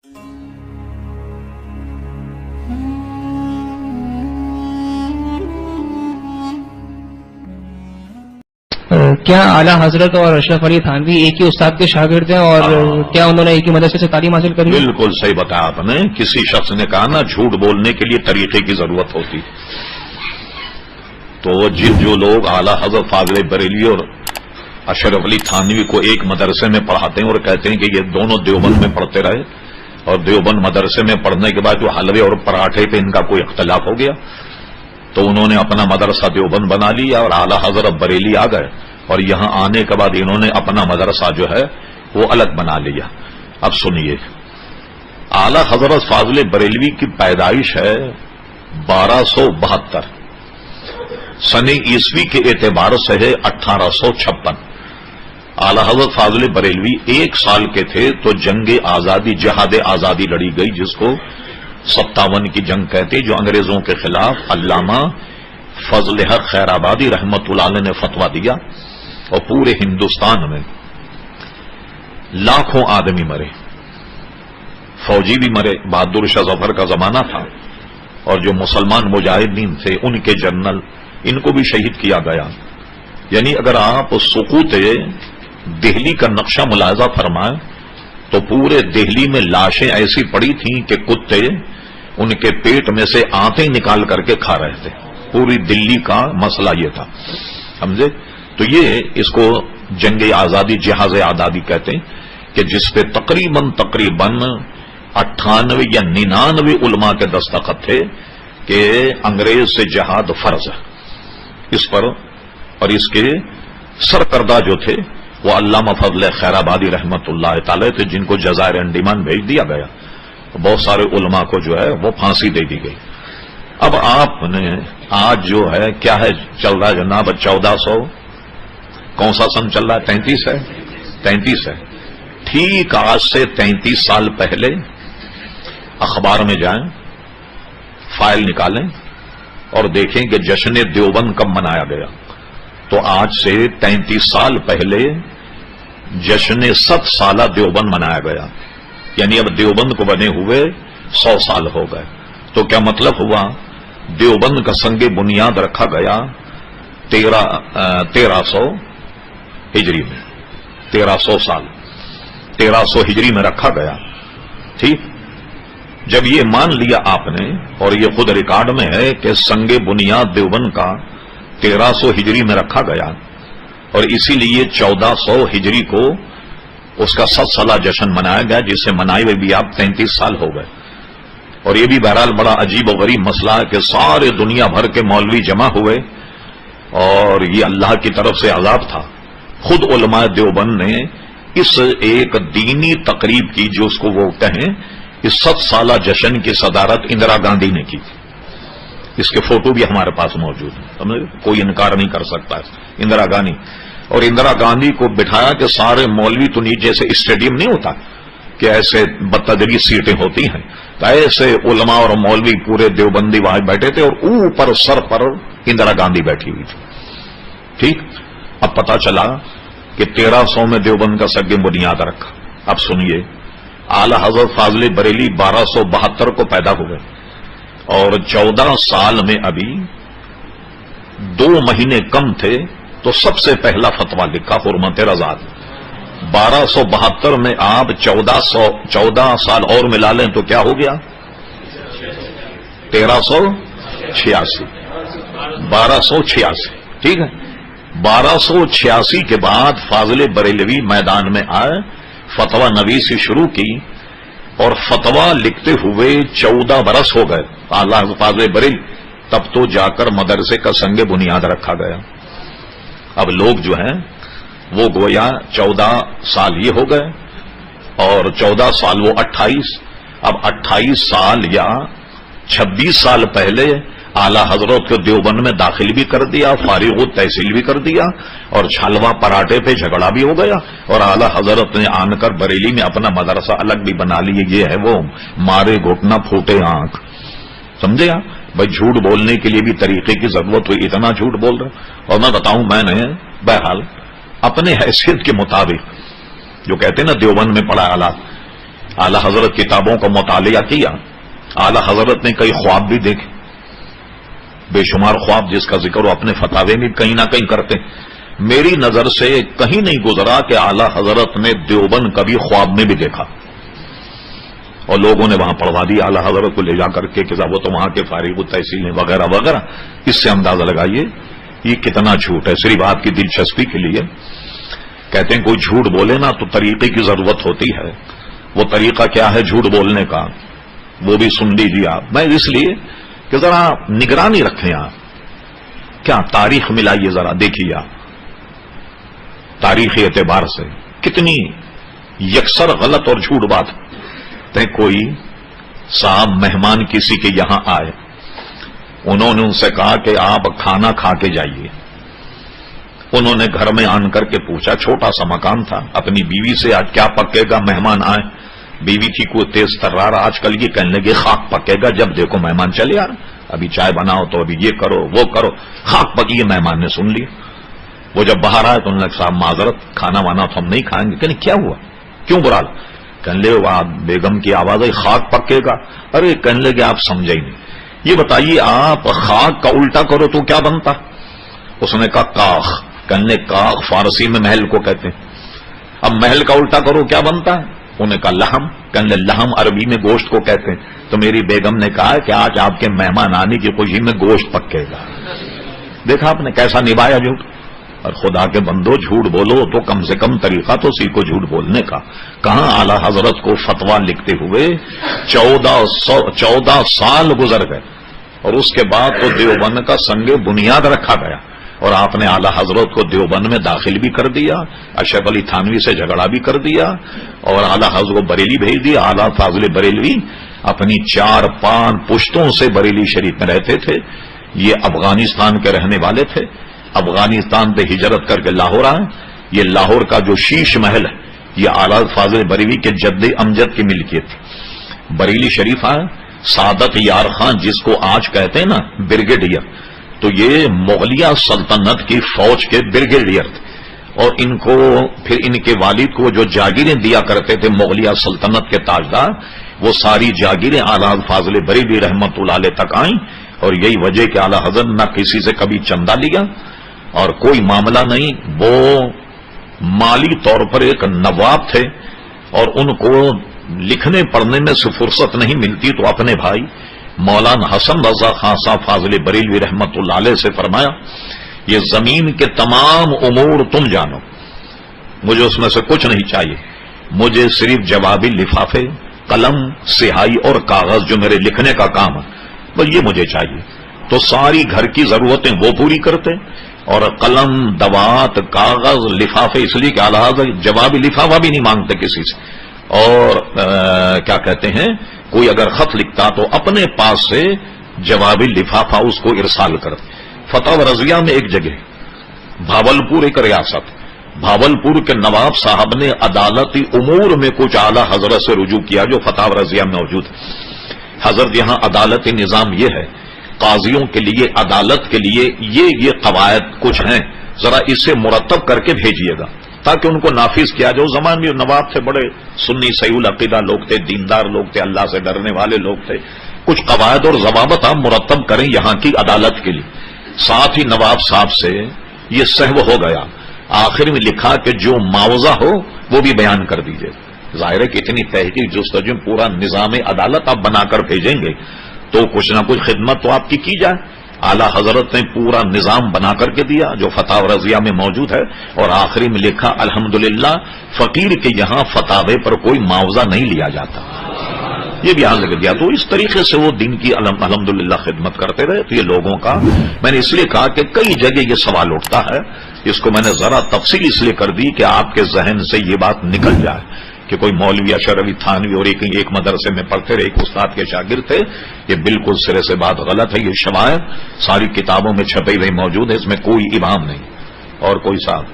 کیا اعلیٰ حضرت اور اشرف علی تھانوی ایک ہی استاد کے شاگرد ہیں اور کیا انہوں نے ایک ہی مدرسے سے تعلیم حاصل کری؟ بالکل صحیح بتایا آپ نے. کسی شخص نے کہا نا جھوٹ بولنے کے لیے طریقے کی ضرورت ہوتی، تو جو لوگ اعلیٰ حضرت فاضل بریلوی اور اشرف علی تھانوی کو ایک مدرسے میں پڑھاتے ہیں اور کہتے ہیں کہ یہ دونوں دیوبند میں پڑھتے رہے اور دیوبند مدرسے میں پڑھنے کے بعد جو حلوے اور پراٹھے پہ ان کا کوئی اختلاف ہو گیا تو انہوں نے اپنا مدرسہ دیوبند بنا لیا اور اعلیٰ حضرت بریلی آ گئے اور یہاں آنے کے بعد انہوں نے اپنا مدرسہ جو ہے وہ الگ بنا لیا. اب سنیے، اعلیٰ حضرت فاضل بریلوی کی پیدائش ہے 1272 سن عیسوی کے اعتبار سے ہے 1856. اعلیٰ حضرت فاضل بریلوی 1 سال کے تھے تو جنگ آزادی، جہاد آزادی لڑی گئی، جس کو 57 کی جنگ کہتے، جو انگریزوں کے خلاف علامہ فضل حق خیر آبادی رحمت اللہ علیہ نے فتویٰ دیا اور پورے ہندوستان میں لاکھوں آدمی مرے، فوجی بھی مرے. بہادر شاہ ظفر کا زمانہ تھا اور جو مسلمان مجاہدین تھے ان کے جنرل، ان کو بھی شہید کیا گیا. یعنی اگر آپ سقوط دہلی کا نقشہ ملاحظہ فرمائیں تو پورے دہلی میں لاشیں ایسی پڑی تھیں کہ کتے ان کے پیٹ میں سے آنتیں نکال کر کے کھا رہے تھے. پوری دلی کا مسئلہ یہ تھا، سمجھے؟ تو یہ اس کو جنگ آزادی، جہاد آزادی کہتے ہیں کہ جس پہ تقریباً 98 یا 99 علماء کے دستخط تھے کہ انگریز سے جہاد فرض ہے اس پر. اور اس کے سرکردہ جو تھے وہ علامہ فضل خیر آبادی رحمت اللہ تعالی تھے، جن کو جزائر انڈیمان بھیج دیا گیا. بہت سارے علماء کو جو ہے وہ پھانسی دے دی گئی. اب آپ نے آج جو ہے کیا ہے چل رہا ہے جناب 1400 کون سا سن چل رہا ہے؟ 33 ہے. 33 ہے. ٹھیک آج سے 33 سال پہلے اخبار میں جائیں، فائل نکالیں اور دیکھیں کہ جشن دیوبند کب منایا گیا. تو آج سے 33 سال پہلے جشن 7 سالہ دیوبند منایا گیا. یعنی اب دیوبند کو بنے ہوئے 100 سال ہو گئے. تو کیا مطلب ہوا؟ دیوبند کا سنگ بنیاد رکھا گیا 1300 ہجری میں، 1300 سال 1300 ہجری میں رکھا گیا. ٹھیک، جب یہ مان لیا آپ نے اور یہ خود ریکارڈ میں ہے کہ سنگ بنیاد دیوبند کا 1300 ہجری میں رکھا گیا اور اسی لیے 1400 ہجری کو اس کا 7 سالہ جشن منایا گیا، جسے منائے ہوئے بھی آپ 33 سال ہو گئے. اور یہ بھی بہرحال بڑا عجیب و غریب مسئلہ ہے کہ سارے دنیا بھر کے مولوی جمع ہوئے اور یہ اللہ کی طرف سے عذاب تھا. خود علماء دیوبند نے اس ایک دینی تقریب کی، جو اس کو وہ کہیں، اس 7 سالہ جشن کی صدارت اندرا گاندھی نے کی. اس کے فوٹو بھی ہمارے پاس موجود ہیں، کوئی انکار نہیں کر سکتا. اندرا گاندھی، اور اندرا گاندھی کو بٹھایا کہ سارے مولوی تو نیچے سے اسٹیڈیم نہیں ہوتا کہ ایسے بتدریج سیٹیں ہوتی ہیں، تو ایسے علماء اور مولوی پورے دیوبندی وہاں بیٹھے تھے اور اوپر سر پر اندرا گاندھی بیٹھی ہوئی تھی. ٹھیک، اب پتا چلا کہ 1300 میں دیوبند کا سگ بنیاد رکھا. اب سنیے، اعلی حضرت فاضل بریلی 1272 کو پیدا ہوئے اور 14 سال میں ابھی 2 مہینے کم تھے تو سب سے پہلا فتویٰ لکھا حرمت رضاعت. 1272 میں آپ 14 سال اور ملا لیں تو کیا ہو گیا؟ 1386. 1286. ٹھیک ہے، 1286 کے بعد فاضل بریلوی میدان میں آئے، فتویٰ نویسی شروع کی اور فتویٰ لکھتے ہوئے 14 برس ہو گئے اعلیٰ فاضل بریلوی. تب تو جا کر مدرسے کا سنگ بنیاد رکھا گیا. اب لوگ جو ہیں وہ گویا 14 سال یہ ہو گئے اور 14 سال وہ 28. اب 28 سال یا 26 سال پہلے اعلیٰ حضرت کو دیوبند میں داخل بھی کر دیا، فارغ التحصیل بھی کر دیا اور چھلوا پراٹھے پہ جھگڑا بھی ہو گیا اور اعلیٰ حضرت نے آن کر بریلی میں اپنا مدرسہ الگ بھی بنا لیے. یہ ہے وہ مارے گھٹنا پھوٹے آنکھ. سمجھے آپ؟ بھائی جھوٹ بولنے کے لیے بھی طریقے کی ضرورت ہوئی، اتنا جھوٹ بول رہے. اور میں بتاؤں، میں نے بہرحال اپنے حیثیت کے مطابق جو کہتے ہیں نا دیوبند میں پڑھا اعلیٰ، आला हजरत किताबों का मुतालिया किया, आला हजरत ने कई ख्वाब भी देखे, बेशुमार ख्वाब जिसका जिक्र वो अपने फतावे में कहीं ना कहीं करते। मेरी नजर से कहीं नहीं गुजरा कि आला हजरत ने देवबंद कभी ख्वाब में भी देखा, और लोगों ने वहां पढ़वा दी आला हजरत को ले जाकर के कि वो तो वहां के फारिग तहसील वगैरह वगैरह। इससे अंदाजा लगाइए ये कितना झूठ है। सिर्फ आपकी दिलचस्पी के लिए कहते हैं कोई झूठ बोले ना तो तरीके की जरूरत होती है। वो तरीका क्या है झूठ बोलने का, वो भी सुन लीजिए आप। मैं इसलिए कि जरा निगरानी रखें आप, क्या तारीख मिलाइए जरा, देखिए आप तारीखी एतबार से कितनी यकसर गलत और झूठ बात है। कोई साहब मेहमान किसी के यहां आए, उन्होंने उनसे कहा कि आप खाना खा के जाइए। उन्होंने घर में आन करके पूछा, छोटा सा मकान था, अपनी बीवी से आज क्या पकेगा मेहमान आए। बीवी की कोई तेज तर्रार आजकल ये कहने लगे खाक पकेगा, जब देखो मेहमान चले आ, अभी चाय बनाओ तो अभी ये करो वो करो, खाक पकी। ये मेहमान ने सुन लिया। वो जब बाहर आए तो उन्होंने साहब माजरत, खाना वाना तो हम नहीं खाएंगे। कहने क्या हुआ, क्यों बुरा? कहने लगे बेगम की आवाज आई खाक पकेगा। अरे कहने लगे आप समझे ही नहीं, ये बताइए आप खाक का उल्टा करो तो क्या बनता? उसने कहा काख। कहने काख फारसी में महल को कहते हैं, अब महल का उल्टा करो क्या बनता है? उन्हें कहा लहम। कहने लहम अरबी में गोश्त को कहते हैं। तो मेरी बेगम ने कहा कि आज आपके मेहमान आने की खुशी में गोश्त पकेगा। देखा आपने कैसा निभाया झूठ। और खुदा के बंदो झूठ बोलो तो कम से कम तरीका तो सीखो झूठ बोलने का। कहां आला हजरत को फतवा लिखते हुए 14 साल गुजर गए, और उसके बाद तो देवबंद का संगे बुनियाद रखा गया, और आपने आला हजरत को देवबंद में दाखिल भी कर दिया, अशरफ अली थानवी से झगड़ा भी कर दिया, और आला हजरत को बरेली भेज दिया। आला फाजिल बरेलवी अपनी 4-5 पुश्तों से बरेली शरीफ में रहते थे। ये अफगानिस्तान के रहने वाले थे, अफगानिस्तान से हिजरत करके लाहौर आए। ये लाहौर का जो शीश महल है ये आला फाजिल बरेलवी के जद्दे अमजद की मिल्कियत थी। बरेली शरीफ आए, सादत यार खान जिसको आज कहते हैं ना ब्रिगेडियर, तो ये मुगलिया सल्तनत की फौज के ब्रिगेडियर थे, और इनको फिर इनके वालिद को जो जागीरें दिया करते थे मुगलिया सल्तनत के ताजदार, वो सारी जागीरें आला फाजिल बरेलवी रहमतुल्लाह अलैह तक आईं। और यही वजह कि आला हजरत न किसी से कभी चंदा लिया और कोई मामला नहीं। वो माली तौर पर एक नवाब थे, और उनको लिखने पढ़ने में से फुर्सत नहीं मिलती, तो अपने भाई मौलाना हसन रजा खान साहब फाजिल बरेलवी रहमतुल्लाह अलैह से फरमाया, ये जमीन के तमाम उमूर तुम जानो, मुझे उसमें से कुछ नहीं चाहिए, मुझे सिर्फ जवाबी लिफाफे, कलम, स्याही और कागज जो मेरे लिखने का काम है, बस ये मुझे चाहिए। तो सारी घर की जरूरतें वो पूरी करते, और कलम, दवात, कागज, लिफाफे, इसलिए कि आला हज़रत जवाबी लिफाफा भी नहीं मांगते किसी से। और क्या कहते हैं, कोई अगर खत लिखता तो अपने पास से जवाबी लिफाफा उसको इरसाल करते। फतह रजिया में एक जगह, भावलपुर एक रियासत, भावलपुर के नवाब साहब ने अदालती उमूर में कुछ आला हजरत से रुजू किया जो फतह रजिया में मौजूद है। हजरत यहां अदालती निजाम ये है, काजियों के लिए, अदालत के लिए ये कवायद कुछ हैं, जरा इसे मुरतब करके भेजिएगा ताकि उनको नाफिज किया जाए। उस जमाने में नवाब थे, बड़े सुन्नी सईउल अकीदा लोग थे, दीनदार लोग थे, अल्लाह से डरने वाले लोग थे। कुछ कवायद और जवाबत आप मुरतब करें यहां की अदालत के लिए। साथ ही नवाब साहब से ये सहव हो गया, आखिर में लिखा कि जो मुआवजा हो वो भी बयान कर दीजिए। जाहिर है कि इतनी तहकीक जुस्तजू पूरा निजाम अदालत आप बनाकर भेजेंगे तो कुछ ना कुछ खिदमत तो आपकी की जाए। आला हजरत ने पूरा निजाम बना करके दिया जो फतह रजिया में मौजूद है, और आखिरी में लिखा अल्हम्दुलिल्लाह फकीर के यहां फतावे पर कोई मुआवजा नहीं लिया जाता, ये भी यहां लिख दिया। तो इस तरीके से वो दिन की अल्हम्दुलिल्लाह खिदमत करते रहे। तो ये लोगों का मैंने इसलिए कहा कि कई जगह ये सवाल उठता है, इसको मैंने जरा तफसील इसलिए कर दी कि आपके जहन से ये बात निकल जाए कि कोई मौलवी अशरफ अली थानवी और एक मदरसे में पढ़ते रहे, एक उस्ताद के शागिर्द थे। ये बिल्कुल सिरे से बात गलत है। ये शवायद सारी किताबों में छपे हुए मौजूद है, इसमें कोई इबाम नहीं। और कोई साहब